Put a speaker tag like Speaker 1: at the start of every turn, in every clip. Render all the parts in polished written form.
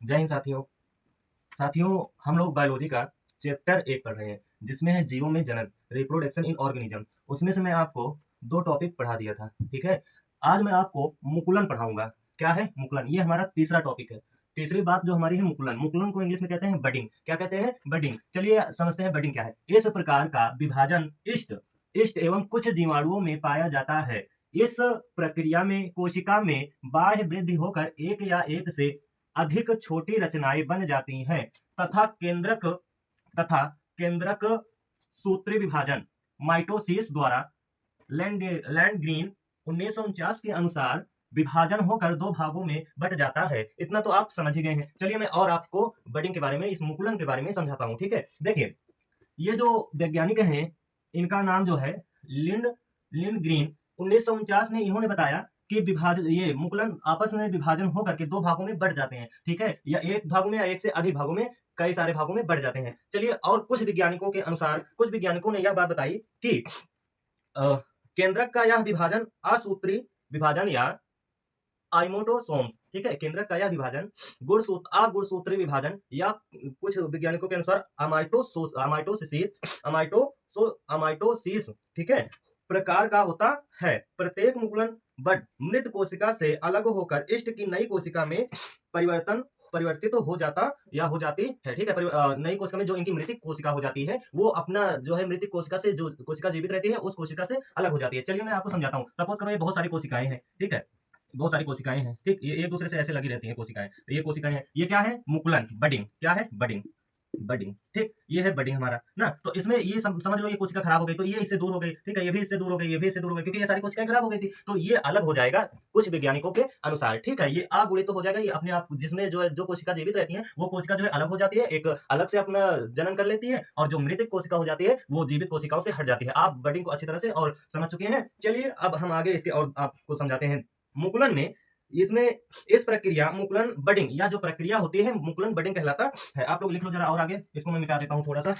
Speaker 1: जय हिंद साथियों। साथियों, हम लोग बायोलॉजी का चैप्टर 1 पढ़ रहे हैं, जिसमें है जीवों में जनन, रिप्रोडक्शन इन ऑर्गेनिज्म। उसमें से मैं आपको 2 टॉपिक पढ़ा दिया था, ठीक है? आज मैं आपको मुकुलन पढ़ाऊँगा। क्या है? मुकुलन। ये हमारा तीसरा टॉपिक है। तीसरी बात जो हमारी है मुकुलन। मुकुलन को इंग्लिश में कहते हैं बडिंग। क्या कहते हैं? बडिंग। चलिए समझते हैं बडिंग क्या है। इस प्रकार का विभाजन इष्ट इष्ट एवं कुछ जीवाणुओं में पाया जाता है। इस प्रक्रिया में कोशिका में बाह्य वृद्धि होकर एक या एक से अधिक छोटी रचनाएं बन जाती हैं तथा तथा केंद्रक सूत्री विभाजन माइटोसिस द्वारा लैंडग्रीन 1949 के अनुसार विभाजन होकर 2 भागों में बट जाता है। इतना तो आप समझ ही गए हैं। चलिए मैं और आपको बडिंग के बारे में, इस मुकुलन के बारे में समझाता हूँ, ठीक है? देखिए, ये जो वैज्ञानिक हैं, इनका नाम जो है लिंड लिंडग्रीन 1949 में इन्होंने बताया कि विभाजन, ये मुकुलन आपस में विभाजन होकर के 2 भागों में बढ़ जाते हैं, ठीक है? या एक भाग में या एक से अधिक भागों में, कई सारे भागों में बढ़ जाते हैं। चलिए, और कुछ वैज्ञानिकों के अनुसार, कुछ वैज्ञानिकों ने यह बात बताई कि अ, केंद्रक का यह विभाजन असूत्री विभाजन या आइमोटोसोम्स, ठीक है? केंद्रक का यह विभाजन अगुणसूत्री विभाजन या कुछ वैज्ञानिकों के अनुसार अमाइटोसिस, ठीक है, प्रकार का होता है। प्रत्येक मुकुलन बड मृत कोशिका से अलग होकर इष्ट की नई कोशिका में परिवर्तित हो जाता या हो जाती है, ठीक है? नई कोशिका में जो इनकी मृतिक कोशिका हो जाती है, वो अपना जो है मृतिक कोशिका से, जो कोशिका जीवित रहती है, उस कोशिका से अलग हो जाती है। चलिए मैं आपको समझाता हूँ। सपोज करो ये बहुत सारी कोशिकाएं हैं, ठीक है? बहुत सारी कोशिकाएं हैं, ठीक? ये एक दूसरे से ऐसे लगी रहती हैं कोशिकाएं। तो ये कोशिकाएं हैं, ये क्या है? मुकुलन, बडिंग। क्या है? बडिंग। बडिंग, ठीक? ये है बडिंग हमारा ना। तो इसमें ये समझ लो, ये कोशिका खराब हो गई तो ये इससे दूर हो गई, ठीक है? ये भी इससे दूर हो गई, ये भी इससे दूर हो गई, क्योंकि ये सारी कोशिकाएं खराब हो गई थी। तो ये अलग हो जाएगा कुछ वैज्ञानिकों के अनुसार, ठीक है? ये अगुणित तो हो जाएगा, ये अपने आप, जिसमें जो है, जो कोशिका जीवित रहती है, वो कोशिका जो है अलग हो जाती है, एक अलग से अपना जनन कर लेती है, और जो मृत कोशिका हो जाती है, वो जीवित कोशिकाओं से हट जाती है। आप बडिंग को अच्छी तरह से और समझ चुके हैं। चलिए अब हम आगे इसके और आपको समझाते हैं। मुकुलन में, इसमें, इस प्रक्रिया मुकुलन बडिंग, या जो प्रक्रिया होती है, मुकुलन बडिंग कहलाता है। आप लोग लिख लो जरा, और आगे इसको मैं मिटा देता हूँ थोड़ा सा।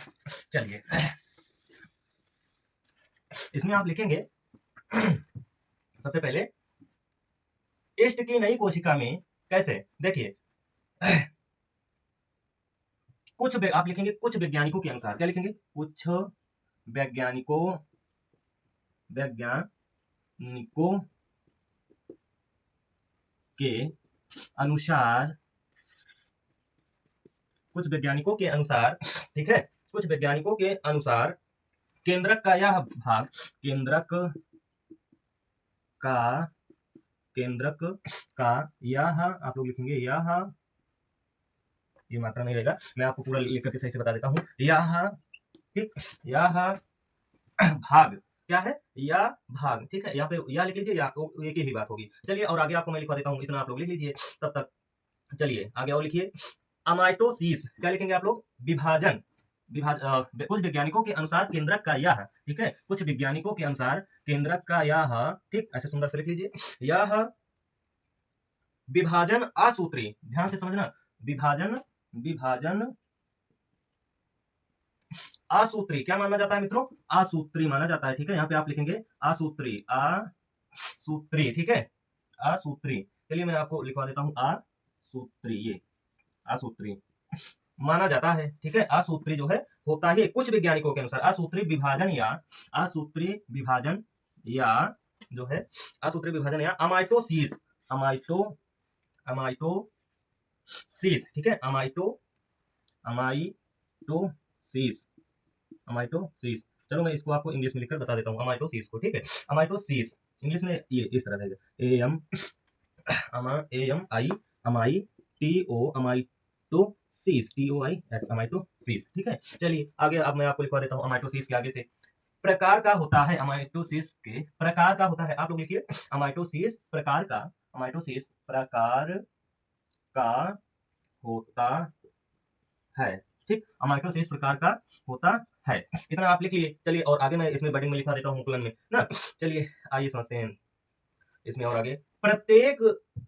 Speaker 1: चलिए, इसमें आप लिखेंगे सबसे पहले इष्ट की नई कोशिका में कैसे, देखिए, आप लिखेंगे कुछ वैज्ञानिकों के अनुसार। क्या लिखेंगे? कुछ वैज्ञानिकों वैज्ञानिकों के अनुसार, कुछ वैज्ञानिकों के अनुसार, ठीक है? कुछ वैज्ञानिकों के अनुसार केंद्रक का यह भाग, का केंद्रक का यह, आप लोग लिखेंगे यह, ये मात्रा नहीं रहेगा, मैं आपको पूरा लिख करके सही से बता देता हूँ। यह, ठीक, यह भाग, क्या है? या भाग, ठीक है? यहाँ पे या लिख लीजिए, या एक ही बात होगी। चलिए, और आगे आपको मैं लिखवा देता हूँ, इतना आप लोग लिख लीजिए तब तक। चलिए आगे और लिखिए, अमाइटोसिस। क्या लिखेंगे आप लोग? विभाजन। कुछ वैज्ञानिकों के अनुसार केंद्रक का यह, ठीक है? कुछ वैज्ञानिकों के अनुसार केंद्रक का यह, ठीक, ऐसे सुंदर से लिख लीजिए, यह विभाजन असूत्री, ध्यान से समझना, विभाजन विभाजन असूत्री क्या माना जाता है मित्रों? असूत्री माना जाता है, ठीक है? यहाँ पे आप लिखेंगे असूत्री, असूत्री, ठीक है? असूत्री। चलिए मैं आपको लिखवा देता हूँ, असूत्री, ये असूत्री माना जाता है, ठीक है? असूत्री जो है होता है कुछ वैज्ञानिकों के अनुसार असूत्री विभाजन, या असूत्री विभाजन, या जो है असूत्री विभाजन, या अमाइटोसिस, अमाइटो अमाइटोसिस, ठीक है? अमाइटोसिस, अमाइटोसिस। चलो मैं इसको आपको इंग्लिश में लिखकर बता देता हूँ, अमाइटोसिस को, ठीक है? अमाइटोसिस इंग्लिश में ये इस तरह रहेगा, ए एम आई, अमाई, T O, amitosis, T O I S, amitosis, ठीक है? चलिए आगे, अब मैं आपको लिखवा देता हूँ अमाइटोसिस के आगे से प्रकार का होता है। अमाइटोसिस के प्रकार का होता है, आप लोग लिखिए, अमाइटोसिस प्रकार का, अमाइटोसिस प्रकार का होता है, ठीक? अमाइटोसिस प्रकार का होता है। इतना आप लिख लिए। चलिए, और आगे मैं इसमें बडिंग में लिखवा देता हूँ, मुकुलन में ना। चलिए आइए समझते हैं इसमें और आगे। प्रत्येक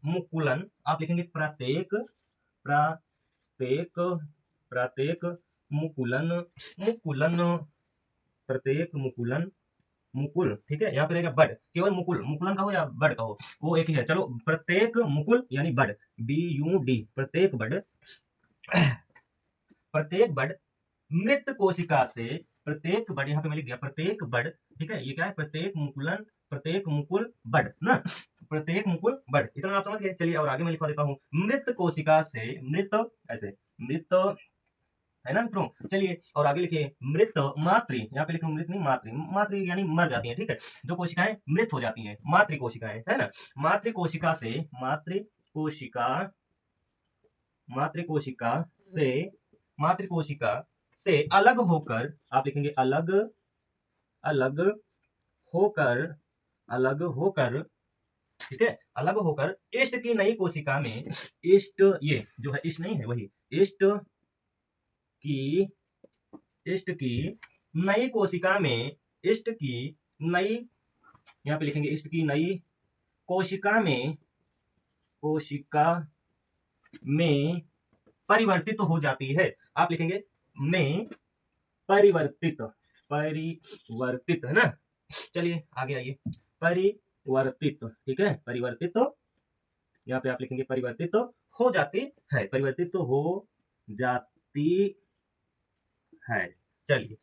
Speaker 1: मुकुलन, आप लिखेंगे प्रत्येक, प्रत्येक प्रत्येक मुकुलन, मुकुलन प्रत्येक मुकुलन मुकुल, ठीक है। यहाँ पे रहेगा बड, केवल मुकुल, मुकुलन कहो या बड कहो, वो एक ही है। चलो, प्रत्येक मुकुल यानी बड, BUD, प्रत्येक बड, प्रत्येक बड मृत कोशिका से, प्रत्येक बड, यहाँ पे मैं लिख दिया प्रत्येक बड, ठीक है। ये क्या है? प्रत्येक मुकुलन, प्रत्येक मुकुल बड ना, प्रत्येक मुकुल बड, इतना आप समझ गए। चलिए और आगे मैं लिखवा देता हूँ, मृत कोशिका से, मृत, ऐसे मृत, है ना मित्रों। चलिए और आगे लिखिए, मृत मातृ, यहाँ पे लिखो मृत नहीं मातृ, मातृ यानी मर जाती है, ठीक है। जो कोशिकाएं मृत हो जाती हैं, मातृ कोशिकाएं, है ना। मातृ कोशिका से, मातृ कोशिका, मातृ कोशिका से, मातृ कोशिका से अलग होकर, आप लिखेंगे अलग, अलग होकर, अलग होकर, ठीक है, अलग होकर इष्ट की नई कोशिका में, इष्ट, ये जो है इष्ट नहीं है, वही इष्ट की, इष्ट की नई कोशिका में, इष्ट की नई, यहाँ पे लिखेंगे इष्ट की नई कोशिका में, कोशिका में परिवर्तित हो जाती है। आप लिखेंगे में परिवर्तित, परिवर्तित, है ना। चलिए आगे आइए, परिवर्तित, ठीक है, परिवर्तित, यहाँ पे आप लिखेंगे परिवर्तित हो जाती है, परिवर्तित हो जाती है। चलिए